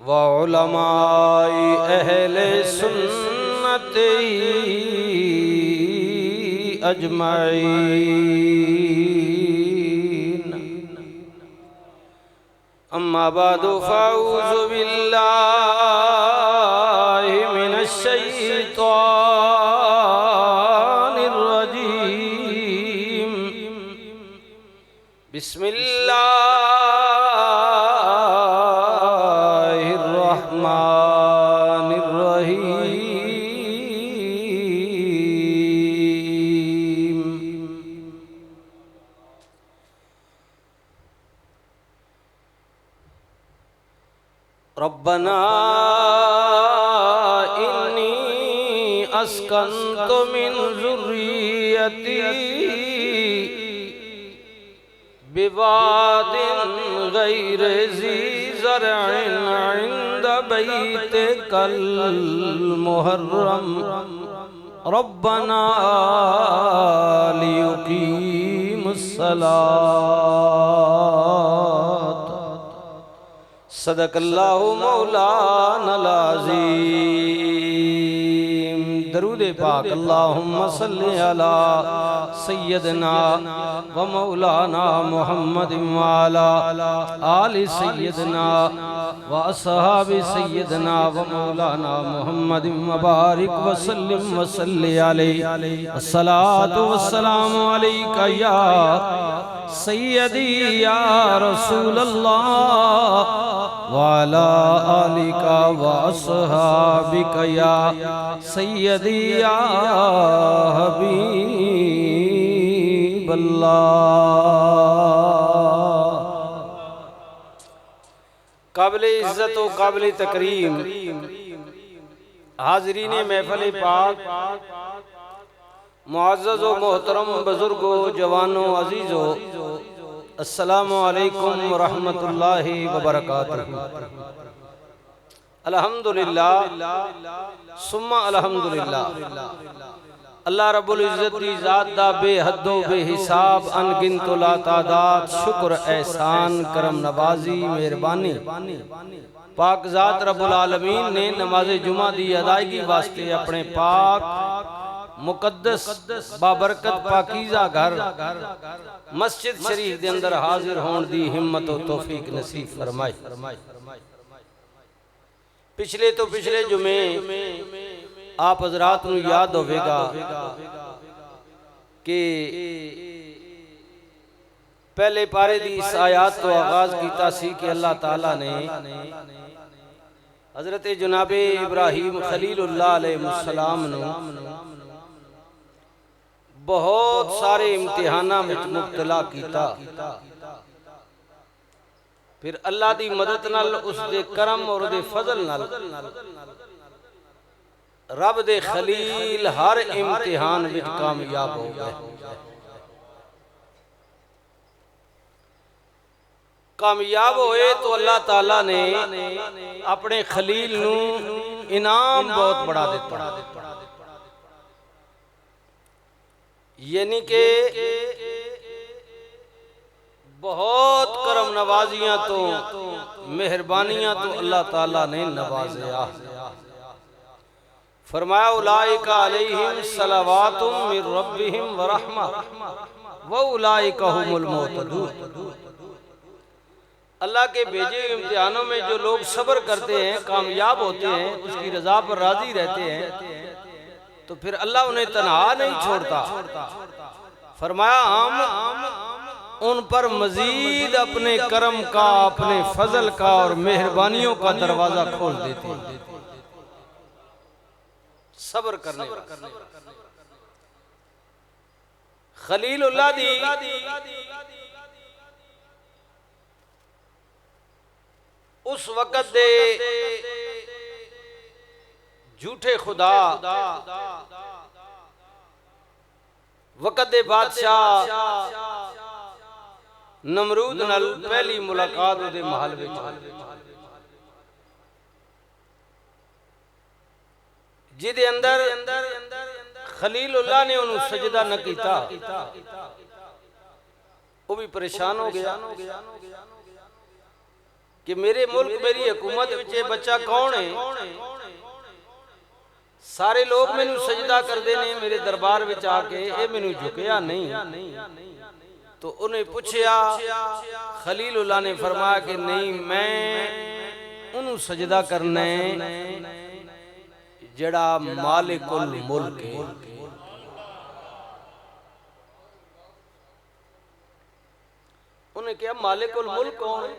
وعلماء اہل سنت اجمعین اما بعد فاعوذ باللہ من الشیطان الرجیم بسم اللہ الرحمن الرحیم ربنا انی اسکنت من ذریتی بواد غیر ذی زرع عند بیتک المحرم ربنا لیقیم الصلاة صدق اللہ مولانا العظیم درود پاک اللہم صلی علی سیدنا و مولانا محمد وعلا آل سیدنا و اصحاب سیدنا و مولانا محمد مبارک وسلم وصلی علیہ الصلاة والسلام علیکہ یا سیدی یا رسول اللہ وعلا آلک و اصحابک یا سیدی یا حبیب اللہ قابل عزت و قابل تکریم حاضرین محفل پاک معزز و محترم بزرگوں جوانوں عزیزوں السلام علیکم ورحمت اللہ وبرکاتہ الحمدللہ ثم الحمدللہ اللہ رب العزت دی ذات دا بے حد و بے حساب انگنت و لا تعداد شکر احسان کرم نوازی مہربانی پاک ذات رب العالمین نے نماز جمعہ دی ادائیگی واسطے اپنے پاک مقدس بابرکت پاکیزہ گھر مسجد شریف دے اندر حاضر ہون دی ہمت و توفیق نصیب فرمائی پچھلے جمعے آپ حضرات نو یاد ہوئے گا کہ پہلے پارے دی اس آیات تو آغاز کیتا سی کہ اللہ تعالیٰ نے حضرت جناب ابراہیم خلیل اللہ علیہ السلام نو بہت سارے امتحانہ میں مبتلا کیتا پھر اللہ دی مدد نال اس دے کرم اور دے فضل نال رب دے خلیل ہر امتحان وچ کامیاب ہو گئے کامیاب ہوئے تو اللہ تعالیٰ نے اپنے خلیل نو انعام بہت بڑا دیتا یعنی کہ بہت کرم نوازیاں تو مہربانیاں تو اللہ تعالیٰ نے نوازیا فرمایا اولئک علیہم صلوات من ربہم ورحمہ واولئک هم المہتدون اللہ کے بھیجے امتحانوں میں جو لوگ صبر کرتے ہیں کامیاب ہوتے ہیں اس کی رضا پر راضی رہتے ہیں تو پھر اللہ انہیں تنہا نہیں چھوڑتا فرمایا ہم ان پر مزید اپنے کرم کا اپنے فضل کا اور مہربانیوں کا دروازہ کھول دیتے ہیں صبر کرنے خلیل اللہ دی اس وقت دے جھوٹے خدا وقت دے بادشاہ نمرود نال پہلی ملاقات دے محل وچ جدے اندر خلیل اللہ نے انہوں سجدہ نہ کیتا وہ بھی پریشان ہو گیا کہ میرے ملک میری حکومت وچے بچہ کون ہے؟ سارے لوگ میں نو سجدہ کر دینے میرے دربار وچ آ کے اے میں نو جھکیا نہیں. تو انہیں پوچھیا، خلیل اللہ نے فرمایا کہ نہیں، میں انہوں سجدہ کرنے جڑا مالک الملک ہے. انہیں کہا مالک الملک کون ہے؟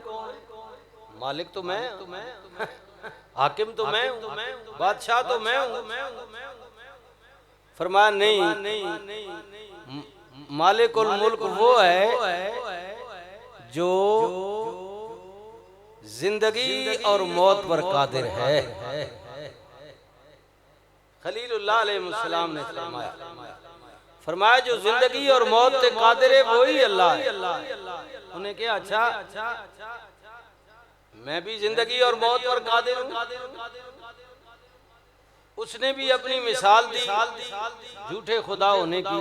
مالک تو میں ہوں، حاکم تو میں ہوں، بادشاہ تو میں ہوں. فرمایا نہیں، مالک الملک وہ ہے جو زندگی اور موت پر قادر ہے. خلیل اللہ علیہ السلام نے فرمایا جو زندگی اور موت تے قادر ہے وہی اللہ ہے. انہیں کہا اچھا میں بھی زندگی اور موت پر قادر ہوں. اس نے بھی اپنی مثال دی جھوٹے خدا ہونے کی.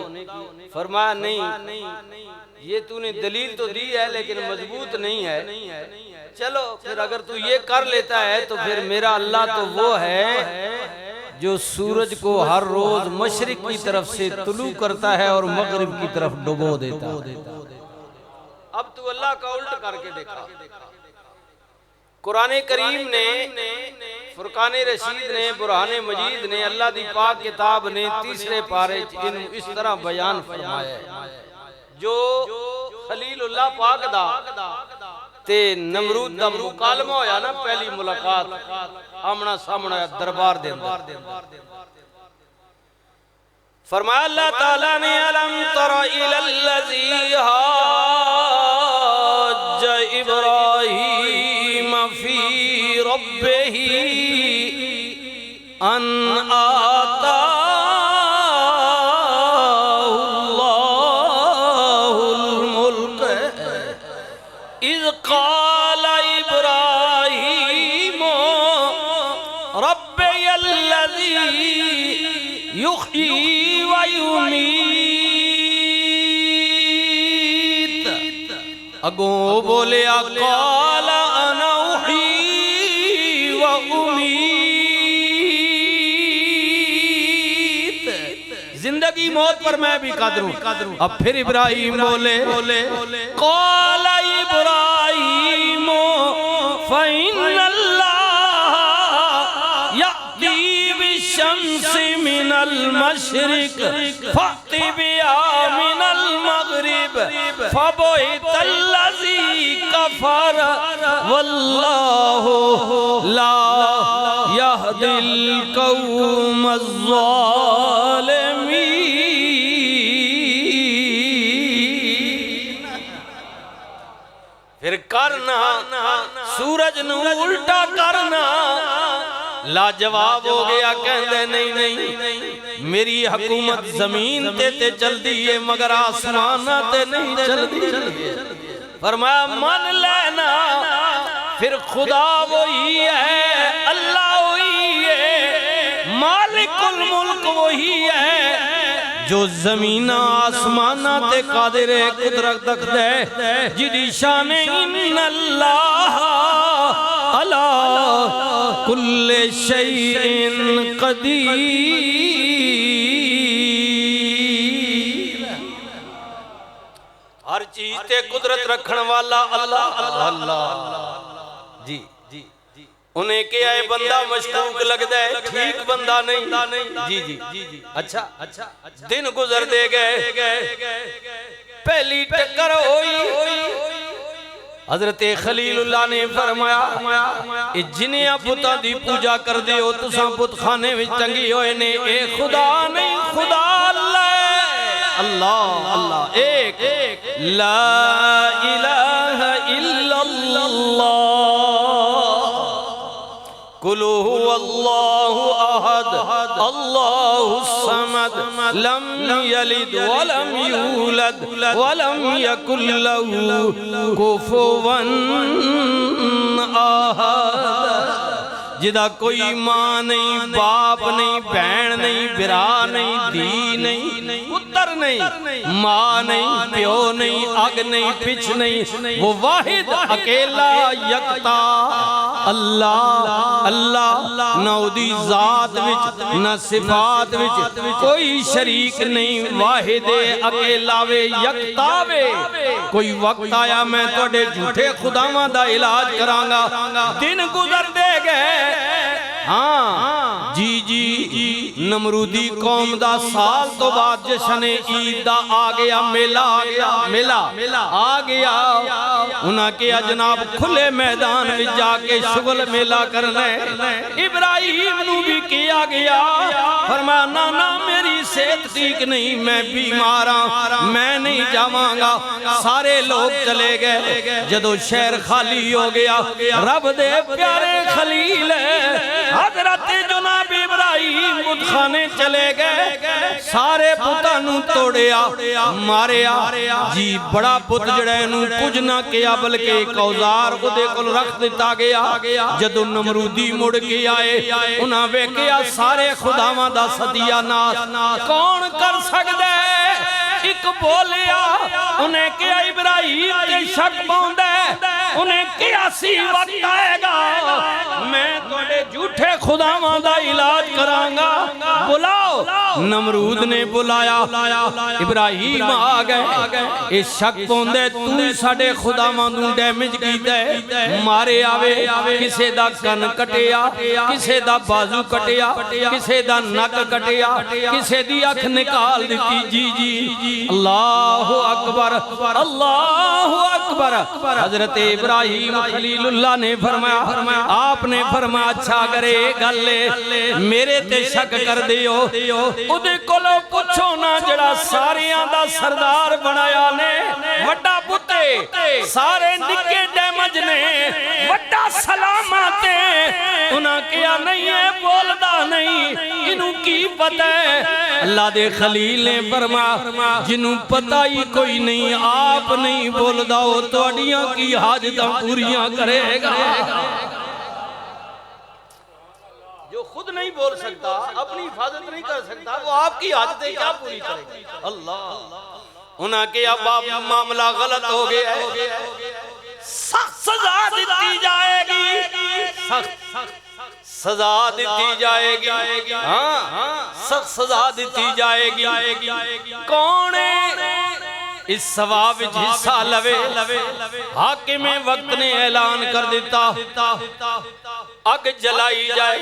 فرمایا نہیں، یہ تو نے دلیل تو دی ہے لیکن مضبوط نہیں ہے. چلو پھر اگر تو یہ کر لیتا ہے تو پھر میرا اللہ تو وہ ہے جو سورج کو ہر روز مشرق کی طرف سے طلوع کرتا ہے اور مغرب کی طرف ڈبو دیتا ہے. اب تو اللہ کا الٹ کر کے دیکھا. قرآن کریم نے، فرقان رشید نے، برہان مجید نے، اللہ دی پاک کتاب نے تیسرے پارے اس طرح بیان فرمایا ہے. جو خلیل اللہ پاک دا تے نمرود دا مکالمہ ہویا نا، پہلی ملاقات آمنا سامنا دربار دے اندر، فرمایا اللہ تعالیٰ نے علم تر الی الذی حاج ابراہیم فی ربہ ان آتاہ اللہ الملک اذ قال ابراہیم ربی الذی یحیی ویمیت. اگوں بولے قال انا احیی وامیت، زندگی موت پر میں بھی قادر ہوں. اب پھر ابراہیم بولے قال ابراہیم فإن اللہ یأتی بالشمس من المشرق فأت بها من المغرب فبہت الذی کفر واللہ لا یہدی القوم الظالمین. پھر کرنا سورج نو الٹا کرنا لاجواب ہو گیا. کہندے نہیں، میری حکومت زمین تے چل دی ہے مگر آسمان تے نہیں چل دی. فرمایا من لینا پھر خدا وہی ہے، اللہ وہی ہے، مالک الملک وہی ہے جو زمین آسمان تے قادر قدرت رکھتا ہے. جدی شان ان اللہ علی کل شیء قدیر. ہر چیز تے قدرت رکھن والا اللہ. جی انہیں کیا ہے بندہ مشکوک لگتا ہے، ٹھیک بندہ نہیں. جی اچھا دن گزر دے گئے، پہلی ٹکر ہوئی. حضرت خلیل اللہ نے فرمایا جنہیں پتہ دی پوجا کر دے ہو تساں پت خانے وچ ٹنگی ہوئے نے، اے خدا نہیں خدا اللہ ایک لا الہ الا اللہ قل هو اللہ احد اللہ الصمد لم یلد ولم یولد ولم یکن له کفوا احد. جدا کوئی ماں نہیں، باپ نہیں، بہن نہیں، برا نہیں، دھی نہیں، پتر نہیں، ماں نہیں، پیو نہیں، اگ نہیں، پچھ نہیں، وہ واحد اکیلا یکتا اللہ اللہ، نہ دی ذات وچ نہ صفات وچ کوئی شریک نہیں، واحد اکیلا وے یکتا وے۔ کوئی وقت آیا میں توڑے جھوٹے خداواں دا علاج کرانگا، دن گزر دے گئے، ہاں جی جی نمرودی قوم دا سال تو بعد جشن عید دا آگیا، میلہ آگیا، انہاں کے جناب کھلے میدان میں جا کے شغل میلہ کرنے، ابراہیم نو بھی کیا گیا، فرمایا نانا میری صحت ٹھیک نہیں، میں بیماراں، میں نہیں جاواں گا، سارے لوگ چلے گئے، جدو شہر خالی ہو گیا، رب دے پیارے خلیل حضرت جناب ابراہیم بت خانے چلے گئے، سارے بتانوں توڑیا ماریا، جی بڑا بت جڑے نو کچھ نہ کیا بلکہ ایک اوزار خودے کل رکھ دیتا گیا، جدو نمرودی مڑ کے آئے، انہاں ویکیا سارے خداواں دا صدیہ ناس کون کر سکدے؟ ایک بولیا، انہیں کیا ابراہیم کے شک باندے، انہیں کیا سی وقت آئے گا، میں توڑے جھوٹے خداواں دا علاج کرانگا، بلاؤ۔ نمرود نے بلایا، ابراہیم آگئے، اس شک باندے تو ساڑے خداواں دوں ڈیمیج کی دے، مارے آوے، کسے دا کن کٹیا، کسے دا بازو کٹیا، کسے دا نک کٹیا، کسے دی اکھ نکال دیتی، جی جی اللہ اکبر اللہ اکبر۔ حضرت ابراہیم خلیل اللہ نے فرمایا، آپ نے فرمایا اچھا کرے گلے میرے تے شک کر دیو، اُدھے کلو پچھو نا جڑا ساریاں دا سردار بنایا نے، وڈا بتے سارے نکے ڈیمج نے، وڈا سلاماتے، انہاں کیا نہیں ہے بولدا نہیں، انہوں کی پتہ ہے؟ اللہ دے خلیل نے فرمایا جنہوں پتہ ہی کوئی نہیں، آپ نہیں بولدا ہو تو اڈیاں کی حاجتاں پوریاں کرے گا۔ جو خود نہیں بول سکتا، اپنی حفاظت نہیں کر سکتا، وہ آپ کی حاجتیں کیا پوری کرے گا؟ اللہ انہاں کے اب معاملہ غلط ہو گیا ہے، سخت سزا دیتی جائے گی، سزا دیتی جائے گی، سخت سزا دیتی جائے گی۔ کون اس ثواب حصہ لوے؟ حاکم وقت نے اعلان کر دیتا، اگ جلائی جائے،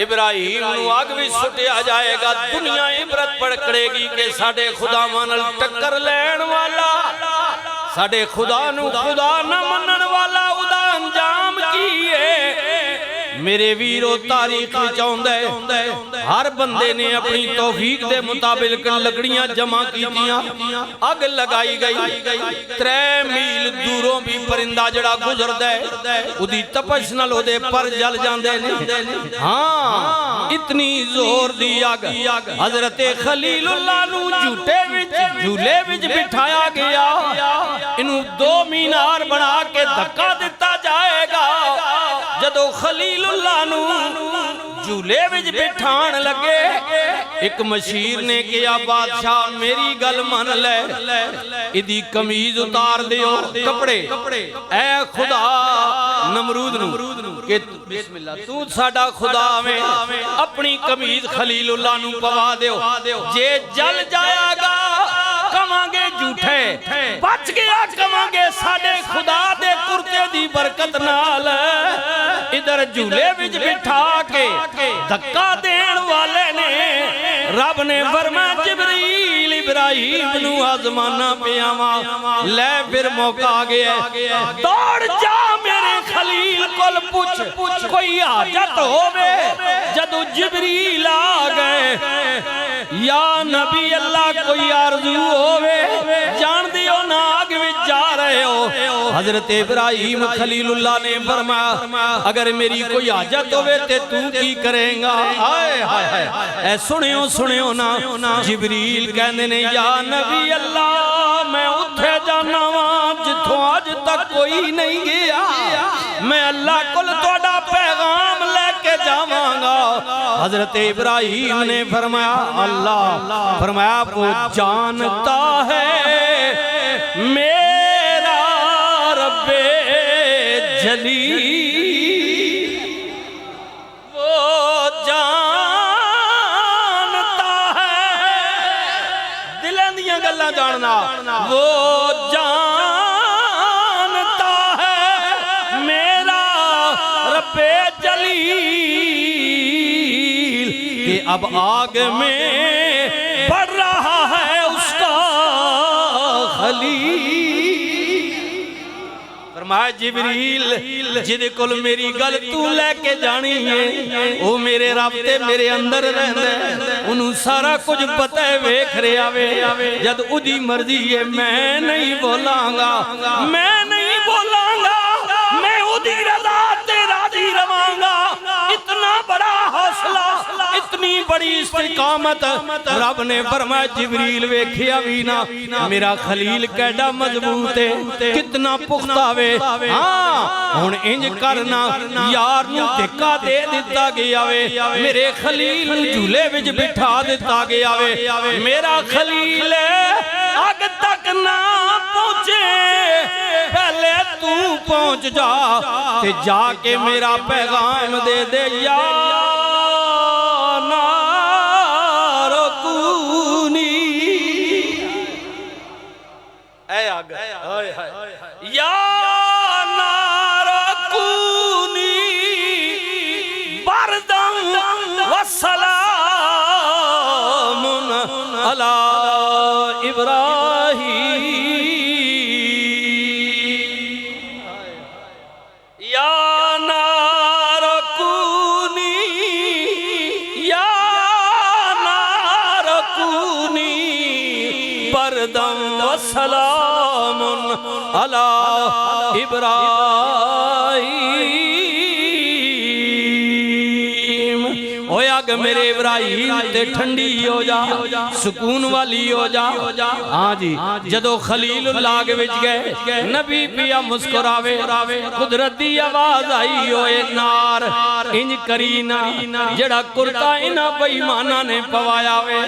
ابراہیم نو اگ بھی سٹیا جائے گا، دنیا عبرت پڑکڑے گی کہ ساڑے خدا مانل ٹکر لین والا، ساڑے خدا نو خدا نہ منن والا ادا انجام کیے۔ میرے ویرو تاریخ چاہندے ہر بندے نے اپنی توفیق دے مطابق لکڑیاں جمع کیتیاں، اگ لگائی گئی، 3 میل دوروں بھی پرندہ جڑا گزر دے، ادھی تپش نال دے پر جل جاندے نے، ہاں اتنی زور دی اگ۔ حضرت خلیل اللہ نو جھولے وچ بٹھایا گیا، انہوں 2 مینار بنا کے دھکا دیتا جائے گا، جدو خلیل اللہ نو جھولے وچ بٹھان لگے، ایک مشیر نے کیا بادشاہ میری گل من لے، ادھی قمیض اتار دیو کپڑے، اے خدا نمرود نو کہ بسم اللہ تو ساڑا خدا میں اپنی قمیض خلیل اللہ نو پوا دیو، جے جل جایا گا کمانگے جھوٹے، بچ گیا کمانگے ساڑے خدا دے کرتے دی برکت نال، ادھر جھولے وچ بٹھا کے دھکا دین والے نے، رب نے فرمایا جبریل ابراہیم نو آزمانا پیاواں، لے پھر موقع گیا، دوڑ جا میرے خلیل کل پوچھ کوئی حاجت ہووے، جدو جبریل آ گئے، یا نبی اللہ کوئی آرزو ہووے، جان دیو نا آگ وچ جا رہے ہو۔ حضرت ابراہیم خلیل اللہ نے فرمایا اگر میری کوئی حاجت ہوئے تے تو کی کریں گا؟ اے سنیو نا، جبریل کہنے نے یا نبی اللہ میں اتھے جانا وہاں جتھوں آج تک کوئی نہیں گیا، میں اللہ کل توڑا پیغام لے کے جاواں گا۔ حضرت ابراہیم نے فرمایا اللہ، فرمایا وہ جانتا ہے میرا رب جلیل، وہ جانتا ہے دلیں دیاں گلاں جاننا، وہ جانتا ہے میرا رب جلیل کہ اب آگ میں بڑھ رہا ہے اس کا خلیل۔ فرمایا جبریل جدے کل میری گل تو لے کے جانی ہے، وہ میرے رابطے میرے اندر رہنے، انہوں سارا کچھ پتہ ہے ویکھ رہے آوے، جد اُدھی مرضی ہے میں نہیں بولاں گا، میں نہیں بولاں گا، میں اُدھی رضا تیرا دی رواں گا۔ اتنا بڑا حوصلہ، اتنی بڑی استقامت، رب نے فرمایا جبریل ویکھیا بھی نہ میرا خلیل کیڈا مضبوط ہے، کتنا پختہ وے، ہاں ہن انج کرنا یار نو دھکا دے دتا گیا وے، میرے خلیل جھولے وچ بٹھا دتا گیا وے، میرا خلیل اگ تک نہ پہنچے پہلے تو پہنچ جا تے جا کے میرا پیغام دے دے یا نار کونی، اے آگ یا نار کونی بردن وسلام علی ابراہیم، یا نار کونی، یا نار کونی بردن وسلام علی ابراہیم۔ اوہ آگ میرے ابراہیم تے ٹھنڈی ہو جا، سکون والی ہو جا، ہاں جی جدو خلیل اللہ کے وچ گئے نبی پیا مسکراوے، قدرت دی آواز آئی ہوئے نار انج کرینا جڑا کرتا انہا بیمانہ نے پوایا وے،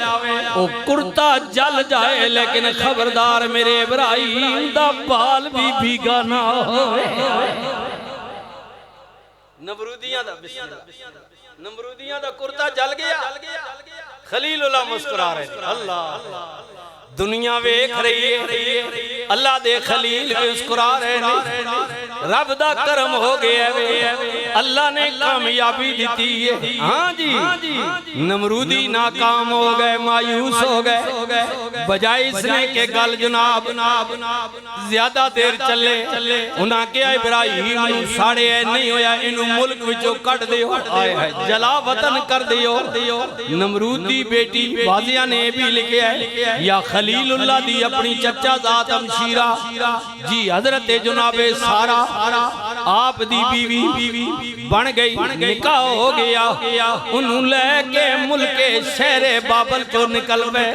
او کرتا جل جائے لیکن خبردار میرے ابراہیم دا بال بھی بھیگا نہ ہوئے۔ نمرودیاں دا بسم اللہ، نمرودیاں دا کرتا جل گیا، خلیل اللہ مسکرا رہے ہیں، اللہ دنیا ویکھ رہی ہے، اللہ دے خلیل مسکرا رہے ہیں، رب دا کرم ہو گیا ہے، اللہ نے کامیابی دیتی ہے، ہاں جی نمرودی ناکام ہو گئے، مایوس ہو گئے، بجائے اس نے کہ گل جناب زیادہ دیر چلے، انہاں کیا ابراہیم ساڑے نہیں ہویا، انہوں ملک وچوں کٹ دیو، جلا وطن کر دیو۔ نمرود دی بیٹی بازیہ نے بھی لکھے ہے یا خلیل اللہ دی اپنی چچا ذات امشیرہ جی حضرت جناب سارا آپ دی بیوی بن گئی، نکاح ہو گیا، انہوں لے کے ملک شہر بابل کو نکل پہ،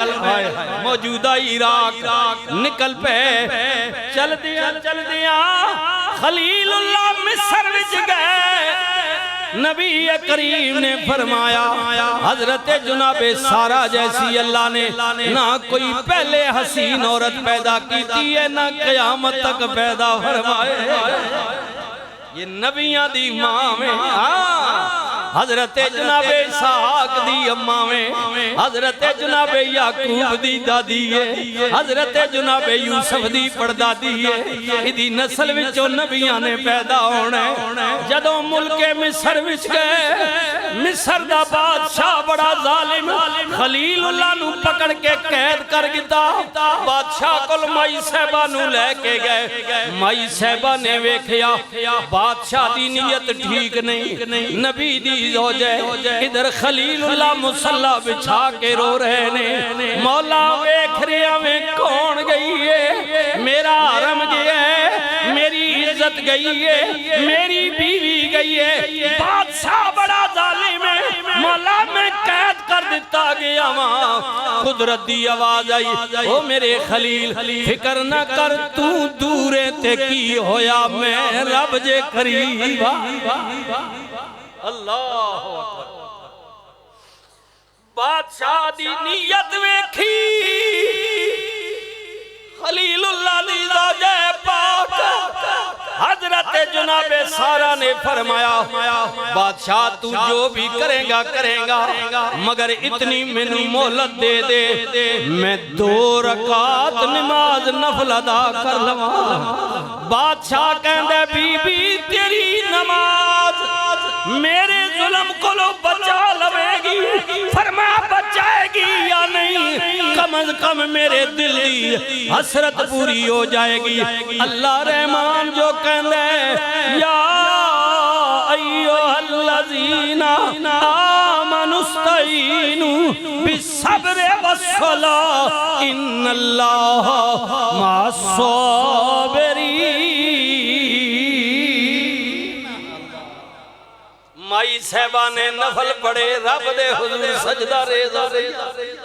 موجودہ عراق نکل پہ، چل دیا خلیل اللہ مصر وچ گئے۔ نبی کریم نے فرمایا حضرت جناب سارا جیسی اللہ نے نہ کوئی پہلے حسین عورت پیدا کی ہے نہ قیامت تک پیدا فرمائے، یہ نبیاں دی ماں میں حضرت جناب اسحاق دی اماں میں، حضرت جناب یعقوب دی دادی ہے، حضرت جناب یوسف دی پردادی ہے، ایدی نسل وچوں نبیاں نے پیدا ہونا ہے۔ جدوں ملک مصر وچ گئے، مصر دا بادشاہ بڑا ظالم خلیل اللہ نو پکڑ کے قید کر گتا، بادشاہ کل مائی صاحبہ نو لے کے گئے، مائی صاحبہ نے ویکھیا بادشاہ دی نیت ٹھیک نہیں، نبی دی زوجہ ادھر خلیل اللہ مصلح بچھا کے رو رہے نے، مولا ویکھ رہا میں کون گئی ہے، میرا حرم گیا ہے، میری عزت گئی ہے، میری بیوی گئی ہے، بادشاہ بڑا ظالم ہے، مولا میں قید کر دیتا گیا وہاں۔ قدرت دی آواز آئی او میرے خلیل فکر نہ کر تو دورے تے کی ہویا میں رب جے قریب، اللہ اکبر بادشاہ دی نیت ویکھی خلیل اللہ دی زوجہ پاک حضرت جناب سارہ نے فرمایا بادشاہ تو جو بھی کرے گا مگر اتنی مینوں مہلت دے دے میں 2 رکعت نماز نفل ادا کر لواں بادشاہ کہندے بی بی تیری نماز میرے ظلم کو لو بچا لوے گی فرمایا بچائے گی یا نہیں کم از کم میرے دل دی حسرت پوری ہو جائے گی اللہ رحمان جو کہندے یا ایوہ الذین آمنوا استعینوا بالصبر والصلاۃ ان اللہ مع الصابرین مائی صاحبہ نے نفل پڑھے رب دے حضور سجدہ ریزہ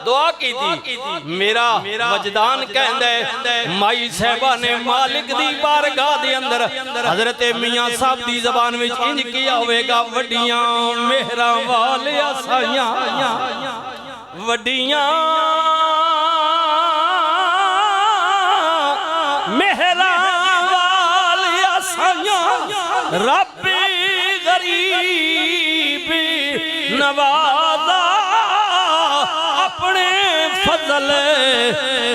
دعا کی تھی میرا وجدان کہندے مائی صاحبہ نے مالک دی بارگاہ دی اندر حضرت میاں صاحب دی زبان میں انج کیا ہوئے گا وڈیاں مہراں والیا سائیاں وڈیاں مہراں والیا سائیاں رب غریب نوازا اپنے فضل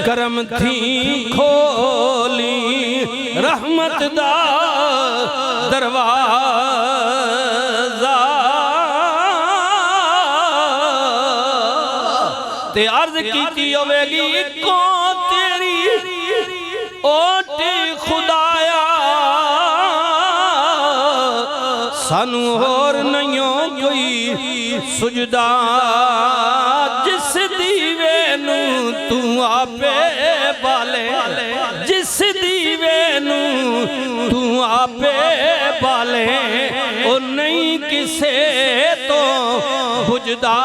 کرم تھی کھولی رحمت دا دروازہ تے عرض کیتی ہوئے گی کون تیری اوٹی خدایا سانو اور نہیں کوئی سجدہ جس دیوے نو تو آپے بالے جس دیوے نو تو آپے بالے او نہیں کسے تو بجدہ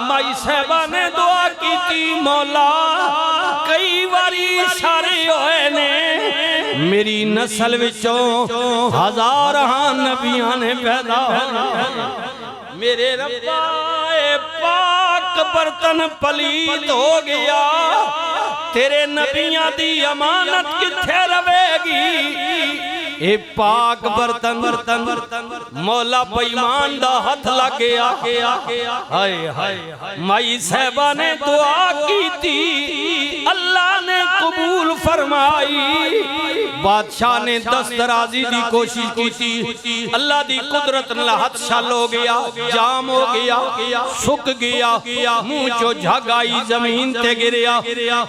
مائی صاحبہ نے دعا کی تھی مولا کئی باری اشارے ہوئے نے میری نسل وچوں 1000 نبیاں نے پیدا ہونا میرے ربا پاک برتن پلیت ہو گیا تیرے نبیاں دی امانت کتھے روے گی اے پاک برتن مولا بیمان دا ہاتھ لگیا ہائے ہائے مائی صاحبہ نے دعا کی تھی اللہ نے قبول فرمائی بادشاہ نے دسترازی دی کوشش کی تھی اللہ دی قدرت نلہت شل ہو گیا جام ہو گیا سک گیا منہ چو جھگ آئی زمین تے گریا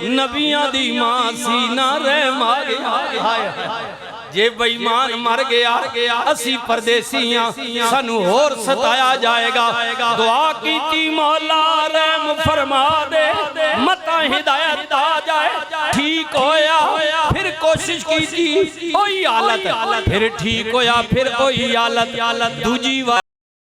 نبیاں دی ماں سینہ رحم آ گیا جے بیمان مر گیا اسی پردیسیاں سنو اور ستایا جائے گا دعا کی تھی مولا رحم فرما دے متا ہدایت آ جائے ٹھیک ہویا پھر کوشش کی تھی اوہی حالت پھر ٹھیک ہویا پھر اوہی حالت دوجی